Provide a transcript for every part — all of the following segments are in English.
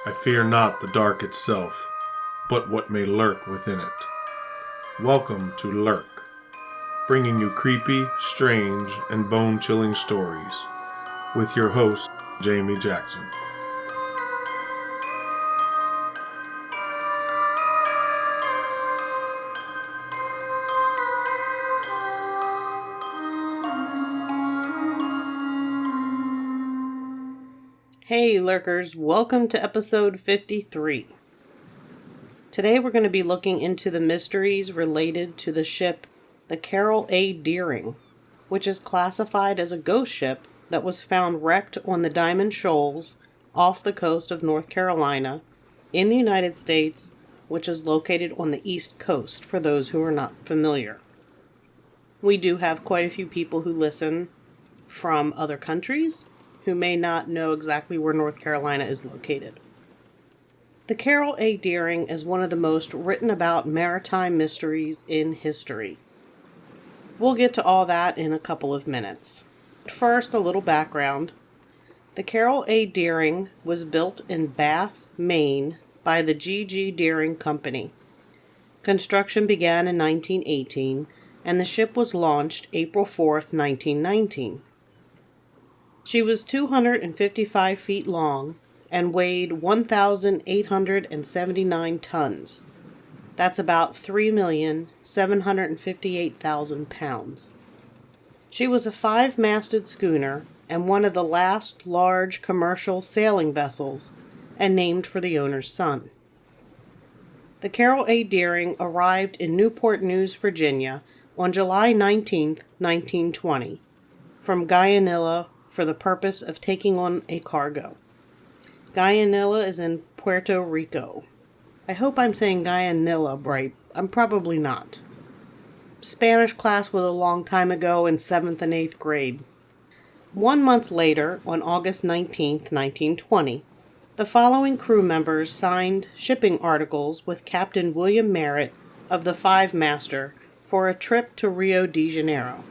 I fear not the dark itself, but what may lurk within it. Welcome to Lurk, bringing you creepy, strange, and bone-chilling stories, with your host, Jamie Jackson. Hey lurkers, welcome to episode 53. Today we're going to be looking into the mysteries related to the ship, the Carroll A. Deering, which is classified as a ghost ship that was found wrecked on the Diamond Shoals off the coast of North Carolina in the United States, which is located on the East Coast for those who are not familiar. We do have quite a few people who listen from other countries who may not know exactly where North Carolina is located. The Carroll A. Deering is one of the most written about maritime mysteries in history. We'll get to all that in a couple of minutes. But first, a little background. The Carroll A. Deering was built in Bath, Maine by the G.G. Deering Company. Construction began in 1918, and the ship was launched April 4th, 1919. She was 255 feet long and weighed 1,879 tons. That's about 3,758,000 pounds. She was a 5-masted schooner and one of the last large commercial sailing vessels, and named for the owner's son. The Carroll A. Deering arrived in Newport News, Virginia on July 19, 1920, from Guyana for the purpose of taking on a cargo. Guyana is in Puerto Rico. I hope I'm saying Guyana right. I'm probably not. Spanish class was a long time ago in 7th and 8th grade. 1 month later, on August 19, 1920, the following crew members signed shipping articles with Captain William Merritt of the 5-master for a trip to Rio de Janeiro.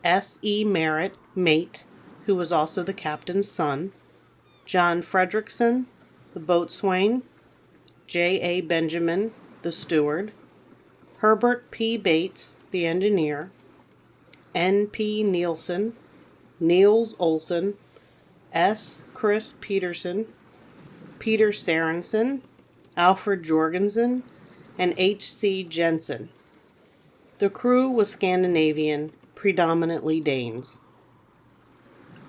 S.E. Merritt, mate, who was also the captain's son, John Frederickson, the boatswain, J.A. Benjamin, the steward, Herbert P. Bates, the engineer, N.P. Nielsen, Niels Olson, S. Chris Peterson, Peter Sorensen, Alfred Jorgensen, and H.C. Jensen. The crew was Scandinavian, predominantly Danes.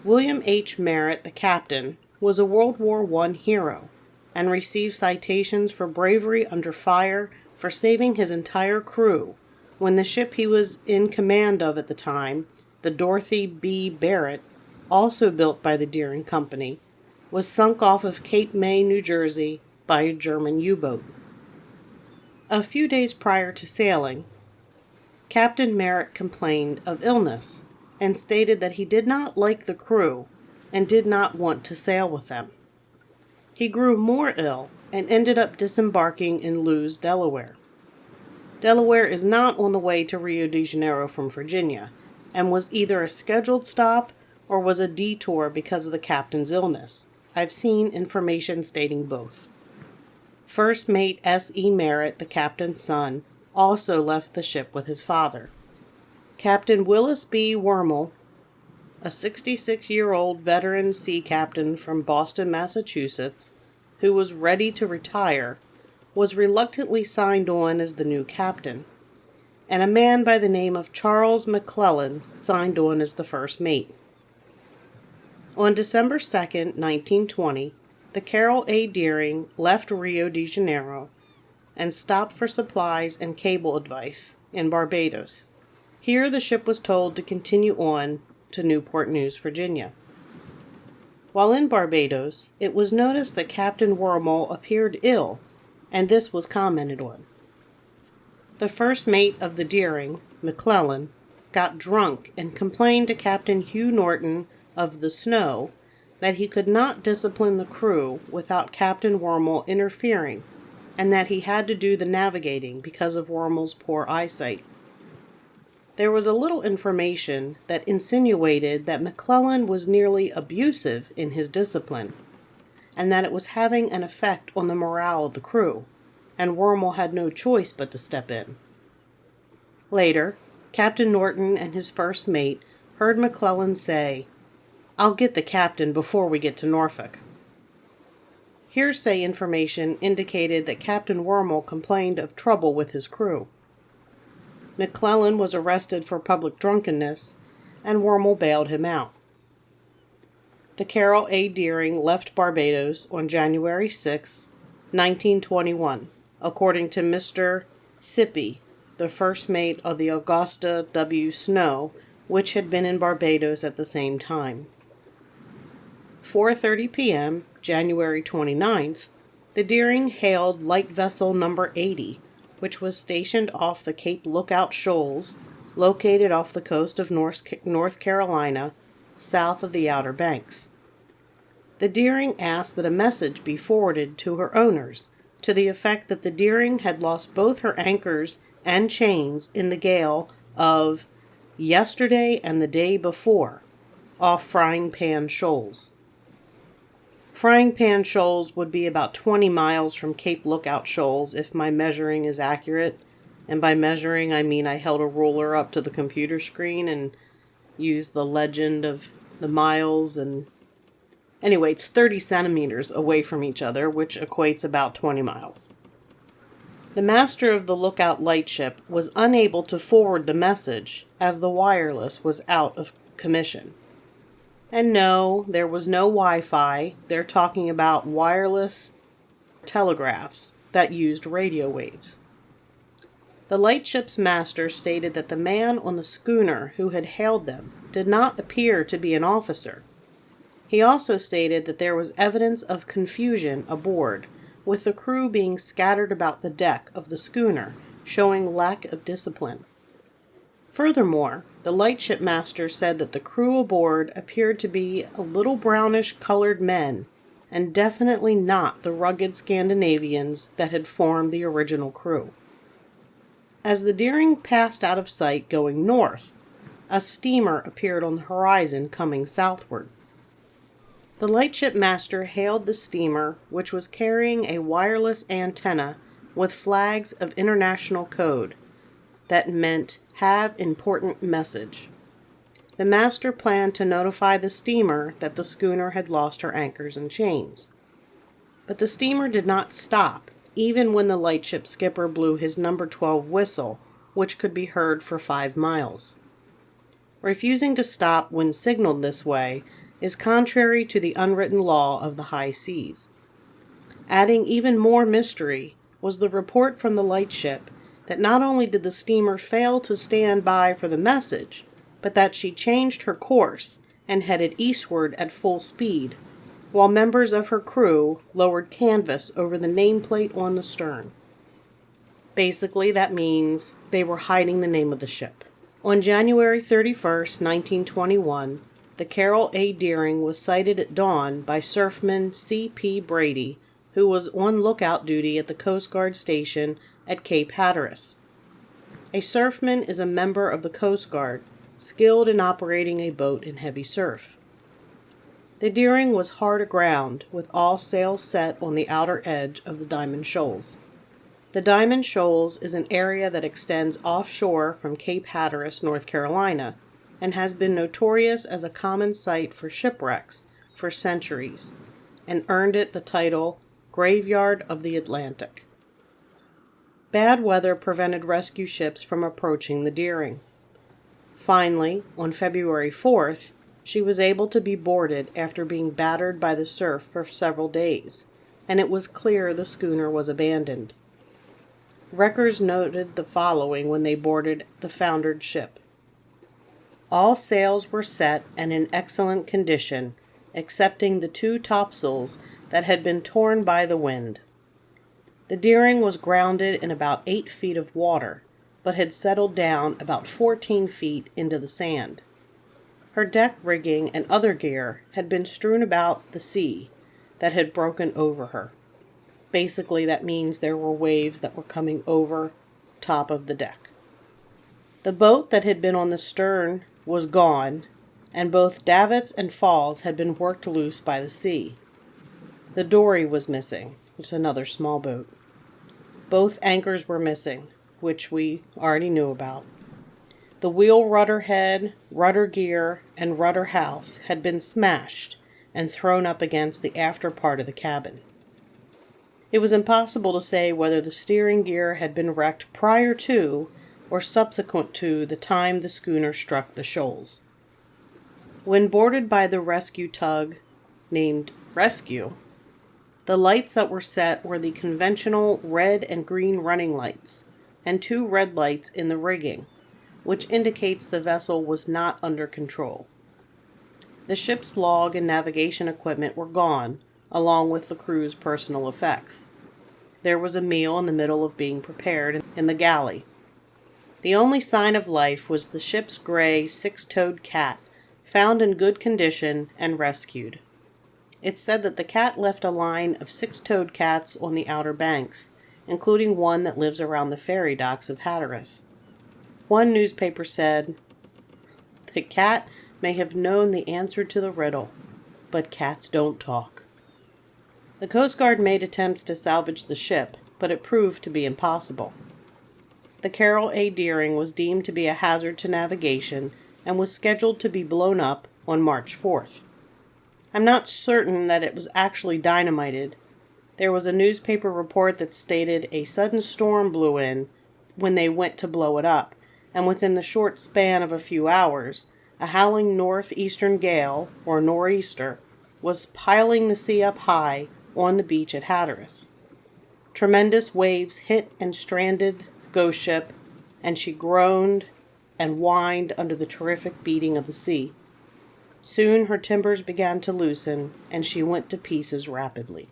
William H. Merritt, the captain, was a World War I hero and received citations for bravery under fire for saving his entire crew when the ship he was in command of at the time, the Dorothy B. Barrett, also built by the Deering Company, was sunk off of Cape May, New Jersey, by a German U-boat. A few days prior to sailing, Captain Merritt complained of illness and stated that he did not like the crew and did not want to sail with them. He grew more ill and ended up disembarking in Lewes, Delaware. Delaware is not on the way to Rio de Janeiro from Virginia, and was either a scheduled stop or was a detour because of the captain's illness. I've seen information stating both. First mate S.E. Merritt, the captain's son, also left the ship with his father. Captain Willis B. Wormel, a 66-year-old veteran sea captain from Boston, Massachusetts, who was ready to retire, was reluctantly signed on as the new captain, and a man by the name of Charles McClellan signed on as the first mate. On December 2, 1920, the Carroll A. Deering left Rio de Janeiro and stopped for supplies and cable advice in Barbados. Here the ship was told to continue on to Newport News, Virginia. While in Barbados, it was noticed that Captain Wormel appeared ill, and this was commented on. The first mate of the Deering, McClellan, got drunk and complained to Captain Hugh Norton of the Snow that he could not discipline the crew without Captain Wormel interfering, and that he had to do the navigating because of Wormel's poor eyesight. There was a little information that insinuated that McClellan was nearly abusive in his discipline, and that it was having an effect on the morale of the crew, and Wormel had no choice but to step in. Later, Captain Norton and his first mate heard McClellan say, "I'll get the captain before we get to Norfolk." Hearsay information indicated that Captain Wormel complained of trouble with his crew. McClellan was arrested for public drunkenness, and Wormel bailed him out. The Carroll A. Deering left Barbados on January 6, 1921, according to Mr. Sippy, the first mate of the Augusta W. Snow, which had been in Barbados at the same time. 4:30 p.m., January 29th, the Deering hailed light vessel number 80, which was stationed off the Cape Lookout Shoals, located off the coast of North Carolina, south of the Outer Banks. The Deering asked that a message be forwarded to her owners, to the effect that the Deering had lost both her anchors and chains in the gale of yesterday and the day before, off Frying Pan Shoals. Frying Pan Shoals would be about 20 miles from Cape Lookout Shoals if my measuring is accurate. And by measuring, I mean I held a ruler up to the computer screen and used the legend of the miles. And anyway, it's 30 centimeters away from each other, which equates about 20 miles. The master of the lookout lightship was unable to forward the message as the wireless was out of commission. And no, there was no Wi-Fi. They're talking about wireless telegraphs that used radio waves. The lightship's master stated that the man on the schooner who had hailed them did not appear to be an officer. He also stated that there was evidence of confusion aboard, with the crew being scattered about the deck of the schooner, showing lack of discipline. Furthermore, the lightship master said that the crew aboard appeared to be a little brownish-colored men, and definitely not the rugged Scandinavians that had formed the original crew. As the Deering passed out of sight going north, a steamer appeared on the horizon coming southward. The lightship master hailed the steamer, which was carrying a wireless antenna with flags of international code that meant "have important message." The master planned to notify the steamer that the schooner had lost her anchors and chains. But the steamer did not stop, even when the lightship skipper blew his number 12 whistle, which could be heard for 5 miles. Refusing to stop when signaled this way is contrary to the unwritten law of the high seas. Adding even more mystery was the report from the lightship that not only did the steamer fail to stand by for the message, but that she changed her course and headed eastward at full speed, while members of her crew lowered canvas over the nameplate on the stern. Basically, that means they were hiding the name of the ship. On January 31st, 1921, the Carroll A. Deering was sighted at dawn by surfman C.P. Brady, who was on lookout duty at the Coast Guard station at Cape Hatteras. A surfman is a member of the Coast Guard, skilled in operating a boat in heavy surf. The Deering was hard aground, with all sails set on the outer edge of the Diamond Shoals. The Diamond Shoals is an area that extends offshore from Cape Hatteras, North Carolina, and has been notorious as a common site for shipwrecks for centuries, and earned it the title Graveyard of the Atlantic. Bad weather prevented rescue ships from approaching the Deering. Finally, on February 4th, she was able to be boarded after being battered by the surf for several days, and it was clear the schooner was abandoned. Wreckers noted the following when they boarded the foundered ship. All sails were set and in excellent condition, excepting the 2 topsails that had been torn by the wind. The Deering was grounded in about 8 feet of water, but had settled down about 14 feet into the sand. Her deck rigging and other gear had been strewn about the sea that had broken over her. Basically, that means there were waves that were coming over top of the deck. The boat that had been on the stern was gone, and both davits and falls had been worked loose by the sea. The dory was missing. It's another small boat. Both anchors were missing, which we already knew about. The wheel rudder head, rudder gear, and rudder house had been smashed and thrown up against the after part of the cabin. It was impossible to say whether the steering gear had been wrecked prior to or subsequent to the time the schooner struck the shoals. When boarded by the rescue tug named Rescue, the lights that were set were the conventional red and green running lights, and 2 red lights in the rigging, which indicates the vessel was not under control. The ship's log and navigation equipment were gone, along with the crew's personal effects. There was a meal in the middle of being prepared in the galley. The only sign of life was the ship's gray 6-toed cat, found in good condition and rescued. It's said that the cat left a line of 6-toed cats on the Outer Banks, including one that lives around the ferry docks of Hatteras. One newspaper said, "The cat may have known the answer to the riddle, but cats don't talk." The Coast Guard made attempts to salvage the ship, but it proved to be impossible. The Carroll A Deering was deemed to be a hazard to navigation and was scheduled to be blown up on March 4th. I'm not certain that it was actually dynamited. There was a newspaper report that stated a sudden storm blew in when they went to blow it up, and within the short span of a few hours, a howling northeastern gale, or nor'easter, was piling the sea up high on the beach at Hatteras. Tremendous waves hit and stranded the ghost ship, and she groaned and whined under the terrific beating of the sea. Soon her timbers began to loosen, and she went to pieces rapidly.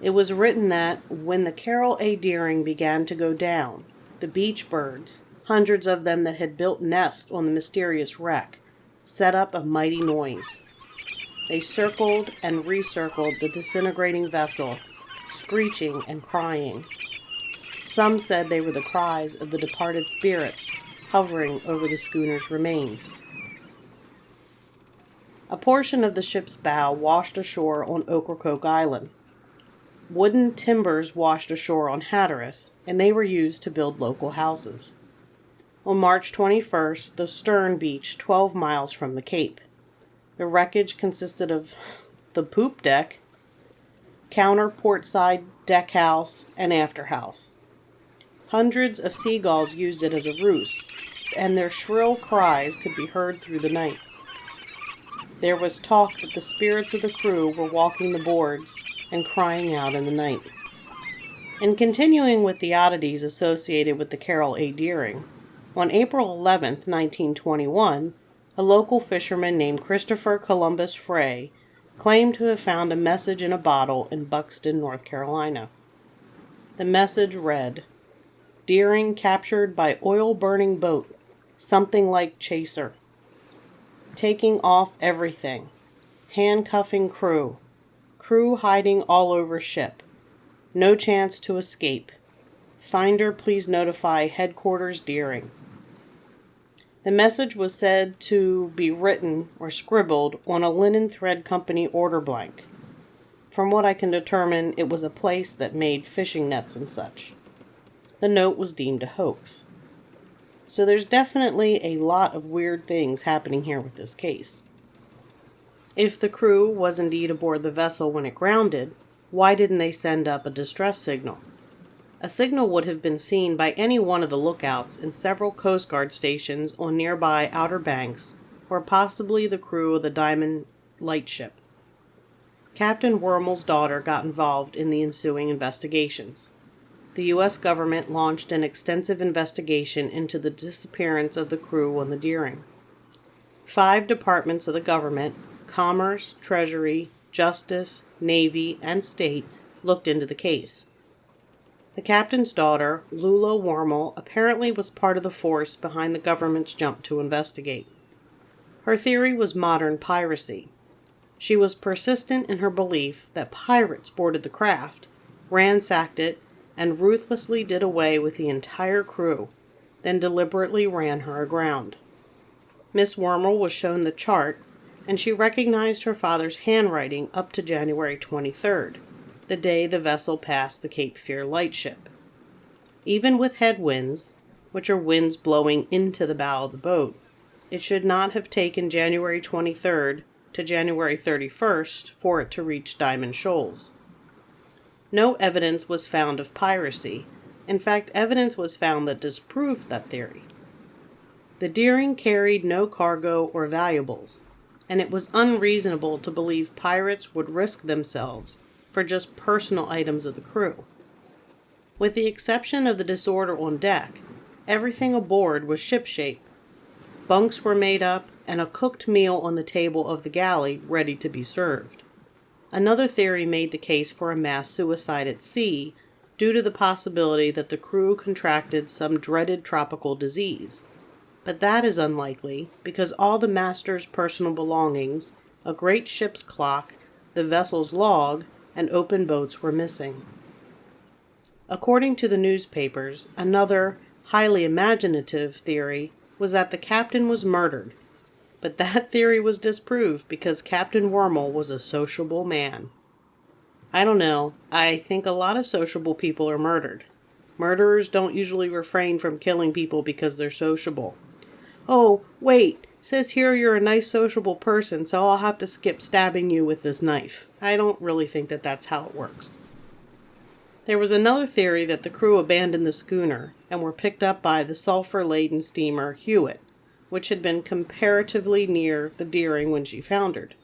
It was written that when the Carroll A Deering began to go down, the beach birds, hundreds of them that had built nests on the mysterious wreck, set up a mighty noise. They circled and recircled the disintegrating vessel, screeching and crying. Some said they were the cries of the departed spirits hovering over the schooner's remains. A portion of the ship's bow washed ashore on Ocracoke Island. Wooden timbers washed ashore on Hatteras, and they were used to build local houses. On March 21st, the stern beached 12 miles from the Cape. The wreckage consisted of the poop deck, counter portside deck house, and after house. Hundreds of seagulls used it as a roost, and their shrill cries could be heard through the night. There was talk that the spirits of the crew were walking the boards and crying out in the night. In continuing with the oddities associated with the Carroll A Deering, on April 11, 1921, a local fisherman named Christopher Columbus Frey claimed to have found a message in a bottle in Buxton, North Carolina. The message read, "Deering captured by oil-burning boat, something like chaser. Taking off everything. Handcuffing crew. Crew hiding all over ship. No chance to escape. Finder please notify headquarters Deering." The message was said to be written or scribbled on a linen thread company order blank. From what I can determine, it was a place that made fishing nets and such. The note was deemed a hoax. So there's definitely a lot of weird things happening here with this case. If the crew was indeed aboard the vessel when it grounded, why didn't they send up a distress signal? A signal would have been seen by any one of the lookouts in several Coast Guard stations on nearby Outer Banks, or possibly the crew of the Diamond lightship. Captain Wormel's daughter got involved in the ensuing investigations. The U.S. government launched an extensive investigation into the disappearance of the crew on the Deering. 5 departments of the government, Commerce, Treasury, Justice, Navy, and State, looked into the case. The captain's daughter, Lula Wormel, apparently was part of the force behind the government's jump to investigate. Her theory was modern piracy. She was persistent in her belief that pirates boarded the craft, ransacked it, and ruthlessly did away with the entire crew, then deliberately ran her aground. Miss Wormel was shown the chart and she recognized her father's handwriting up to January 23rd, the day the vessel passed the Cape Fear lightship. Even with headwinds, which are winds blowing into the bow of the boat, it should not have taken January 23rd to January 31st for it to reach Diamond Shoals. No evidence was found of piracy. In fact, evidence was found that disproved that theory. The Deering carried no cargo or valuables, and it was unreasonable to believe pirates would risk themselves for just personal items of the crew. With the exception of the disorder on deck, everything aboard was shipshape. Bunks were made up, and a cooked meal on the table of the galley ready to be served. Another theory made the case for a mass suicide at sea due to the possibility that the crew contracted some dreaded tropical disease. But that is unlikely because all the master's personal belongings, a great ship's clock, the vessel's log, and open boats were missing. According to the newspapers, another, highly imaginative theory was that the captain was murdered, but that theory was disproved because Captain Wormel was a sociable man. I don't know, I think a lot of sociable people are murdered. Murderers don't usually refrain from killing people because they're sociable. Oh, wait, says here you're a nice sociable person, so I'll have to skip stabbing you with this knife. I don't really think that that's how it works. There was another theory that the crew abandoned the schooner and were picked up by the sulfur-laden steamer Hewitt, which had been comparatively near the Deering when she foundered.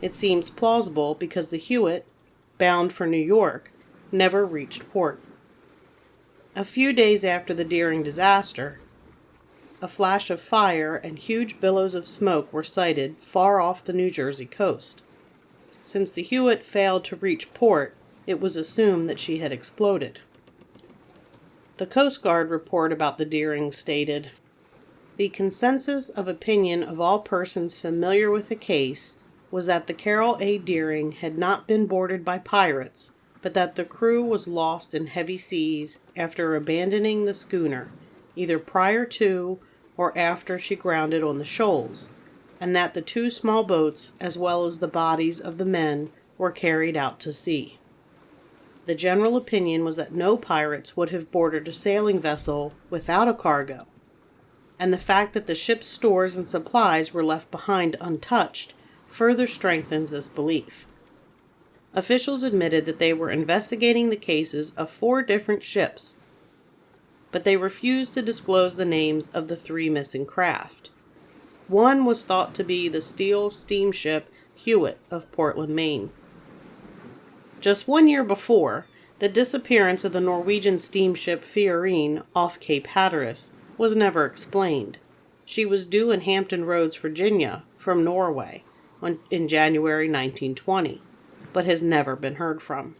It seems plausible because the Hewitt, bound for New York, never reached port. A few days after the Deering disaster, a flash of fire and huge billows of smoke were sighted far off the New Jersey coast. Since the Hewitt failed to reach port, it was assumed that she had exploded. The Coast Guard report about the Deering stated, "The consensus of opinion of all persons familiar with the case was that the Carroll A. Deering had not been boarded by pirates, but that the crew was lost in heavy seas after abandoning the schooner, either prior to or after she grounded on the shoals, and that the two small boats, as well as the bodies of the men, were carried out to sea. The general opinion was that no pirates would have boarded a sailing vessel without a cargo, and the fact that the ship's stores and supplies were left behind untouched further strengthens this belief. Officials admitted that they were investigating the cases of 4 different ships, but they refused to disclose the names of the 3 missing craft. One was thought to be the steel steamship Hewitt of Portland, Maine. Just 1 year before, the disappearance of the Norwegian steamship Fiorine off Cape Hatteras was never explained. She was due in Hampton Roads, Virginia, from Norway in January 1920, but has never been heard from.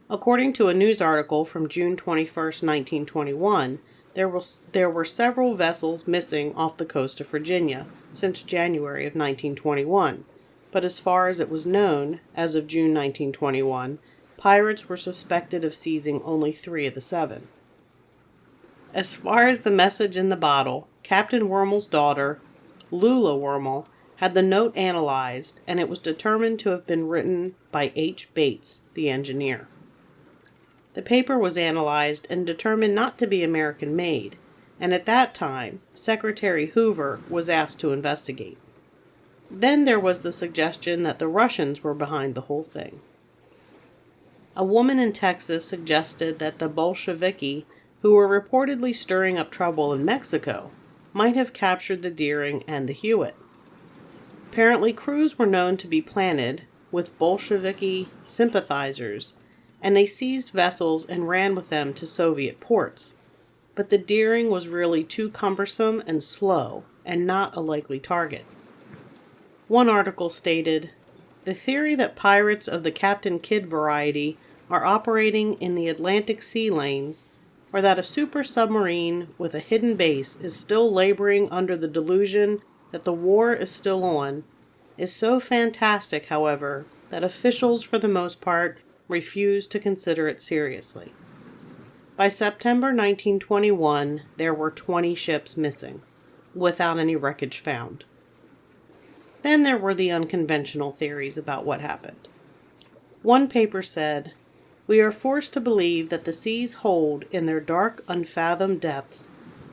According to a news article from June 21, 1921, there were several vessels missing off the coast of Virginia since January of 1921. But as far as it was known, as of June 1921, pirates were suspected of seizing only 3 of the 7. As far as the message in the bottle, Captain Wormel's daughter, Lula Wormel, had the note analyzed, and it was determined to have been written by H. Bates, the engineer. The paper was analyzed and determined not to be American-made, and at that time, Secretary Hoover was asked to investigate. Then there was the suggestion that the Russians were behind the whole thing. A woman in Texas suggested that the Bolsheviki, who were reportedly stirring up trouble in Mexico, might have captured the Deering and the Hewitt. Apparently crews were known to be planted with Bolsheviki sympathizers, and they seized vessels and ran with them to Soviet ports. But the Deering was really too cumbersome and slow, and not a likely target. One article stated, "The theory that pirates of the Captain Kidd variety are operating in the Atlantic sea lanes, or that a super submarine with a hidden base is still laboring under the delusion that the war is still on, is so fantastic, however, that officials for the most part refuse to consider it seriously." By September 1921, there were 20 ships missing, without any wreckage found. Then there were the unconventional theories about what happened. One paper said, "We are forced to believe that the seas hold in their dark, unfathomed depths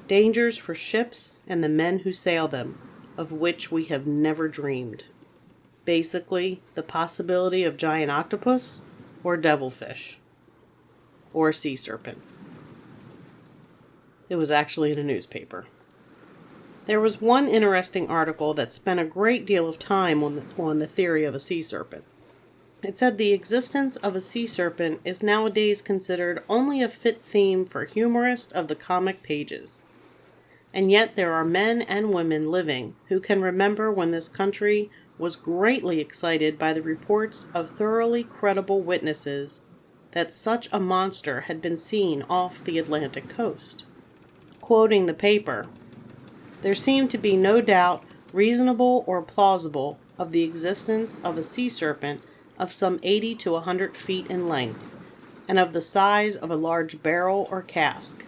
dangers for ships and the men who sail them, of which we have never dreamed." Basically, the possibility of giant octopus or devilfish or sea serpent. It was actually in a newspaper. There was one interesting article that spent a great deal of time on the theory of a sea serpent. It said the existence of a sea serpent is nowadays considered only a fit theme for humorists of the comic pages. And yet there are men and women living who can remember when this country was greatly excited by the reports of thoroughly credible witnesses that such a monster had been seen off the Atlantic coast. Quoting the paper, "There seemed to be no doubt, reasonable or plausible, of the existence of a sea serpent of some 80 to 100 feet in length, and of the size of a large barrel or cask.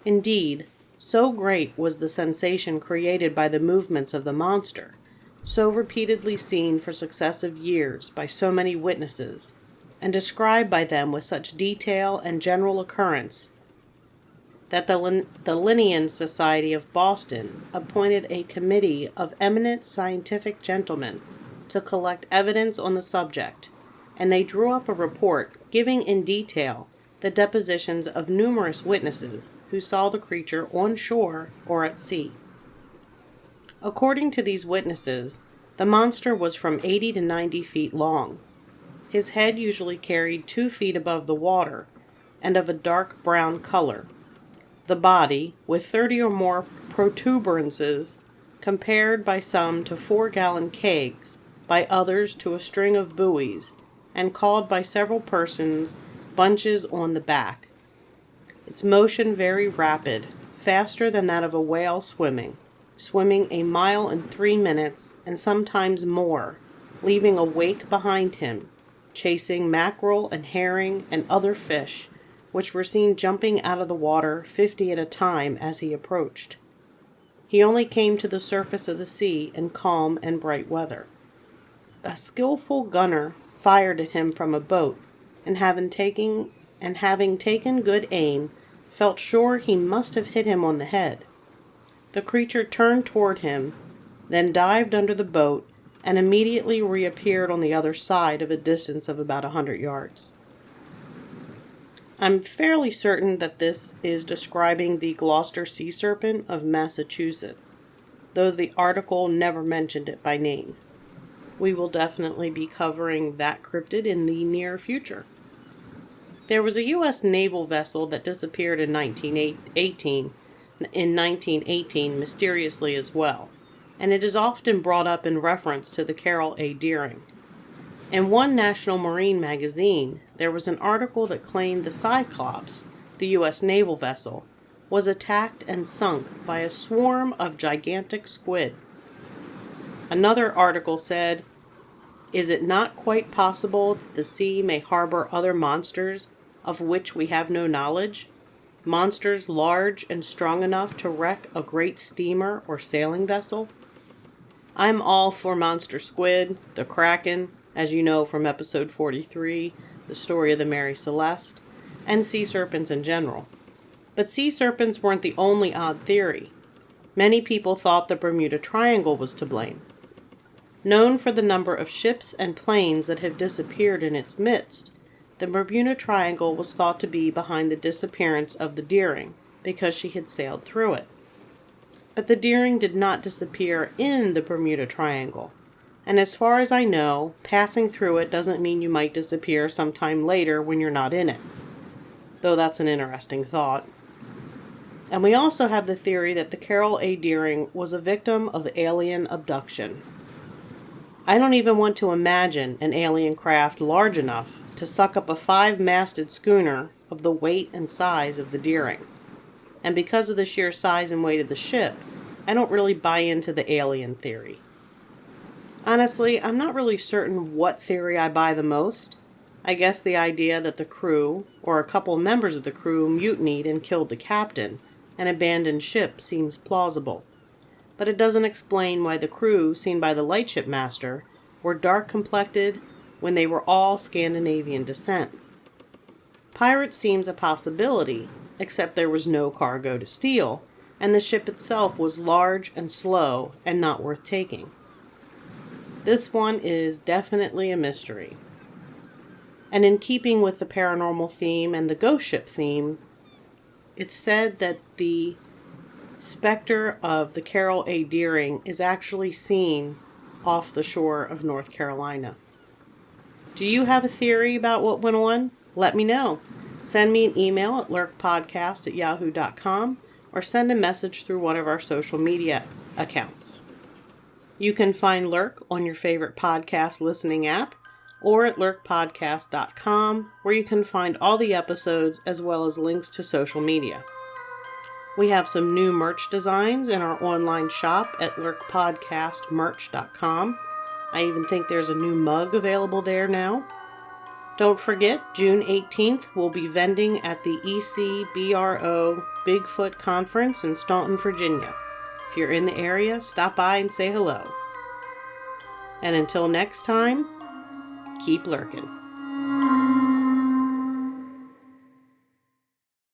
Indeed, so great was the sensation created by the movements of the monster, so repeatedly seen for successive years by so many witnesses, and described by them with such detail and general occurrence, that the Linnean Society of Boston appointed a committee of eminent scientific gentlemen to collect evidence on the subject, and they drew up a report giving in detail the depositions of numerous witnesses who saw the creature on shore or at sea. According to these witnesses, the monster was from 80 to 90 feet long. His head usually carried 2 feet above the water, and of a dark brown color. The body, with 30 or more protuberances, compared by some to 4-gallon kegs, by others to a string of buoys, and called by several persons bunches on the back. Its motion very rapid, faster than that of a whale swimming a mile in 3 minutes, and sometimes more, leaving a wake behind him, chasing mackerel and herring and other fish, which were seen jumping out of the water 50 at a time as he approached. He only came to the surface of the sea in calm and bright weather. A skillful gunner fired at him from a boat, and having taken good aim, felt sure he must have hit him on the head. The creature turned toward him, then dived under the boat, and immediately reappeared on the other side of a distance of about 100 yards. I'm fairly certain that this is describing the Gloucester Sea Serpent of Massachusetts, though the article never mentioned it by name. We will definitely be covering that cryptid in the near future. There was a U.S. naval vessel that disappeared in 1918 mysteriously as well, and it is often brought up in reference to the Carroll A. Deering. In one National Marine magazine, there was an article that claimed the Cyclops, the U.S. naval vessel, was attacked and sunk by a swarm of gigantic squid. Another article said, "Is it not quite possible that the sea may harbor other monsters of which we have no knowledge? Monsters large and strong enough to wreck a great steamer or sailing vessel?" I'm all for monster squid, the kraken, as you know from episode 43, the story of the Mary Celeste, and sea serpents in general. But sea serpents weren't the only odd theory. Many people thought the Bermuda Triangle was to blame. Known for the number of ships and planes that have disappeared in its midst, the Bermuda Triangle was thought to be behind the disappearance of the Deering, because she had sailed through it. But the Deering did not disappear in the Bermuda Triangle, and as far as I know, passing through it doesn't mean you might disappear sometime later when you're not in it, though that's an interesting thought. And we also have the theory that the Carroll A. Deering was a victim of alien abduction. I don't even want to imagine an alien craft large enough to suck up a 5-masted schooner of the weight and size of the Deering. And because of the sheer size and weight of the ship, I don't really buy into the alien theory. Honestly, I'm not really certain what theory I buy the most. I guess the idea that the crew, or a couple members of the crew, mutinied and killed the captain and abandoned ship seems plausible. but it doesn't explain why the crew seen by the lightship master were dark-complected when they were all Scandinavian descent. Pirates seems a possibility, except there was no cargo to steal, and the ship itself was large and slow and not worth taking. This one is definitely a mystery. And in keeping with the paranormal theme and the ghost ship theme, it's said that the specter of the Carroll A. Deering is actually seen off the shore of North Carolina. Do you have a theory about what went on? Let me know. Send me an email at lurkpodcast@yahoo.com or send a message through one of our social media accounts. You can find Lurk on your favorite podcast listening app or at lurkpodcast.com, where you can find all the episodes as well as links to social media. We have some new merch designs in our online shop at lurkpodcastmerch.com. I even think there's a new mug available there now. Don't forget, June 18th, we'll be vending at the ECBRO Bigfoot Conference in Staunton, Virginia. If you're in the area, stop by and say hello. And until next time, keep lurking.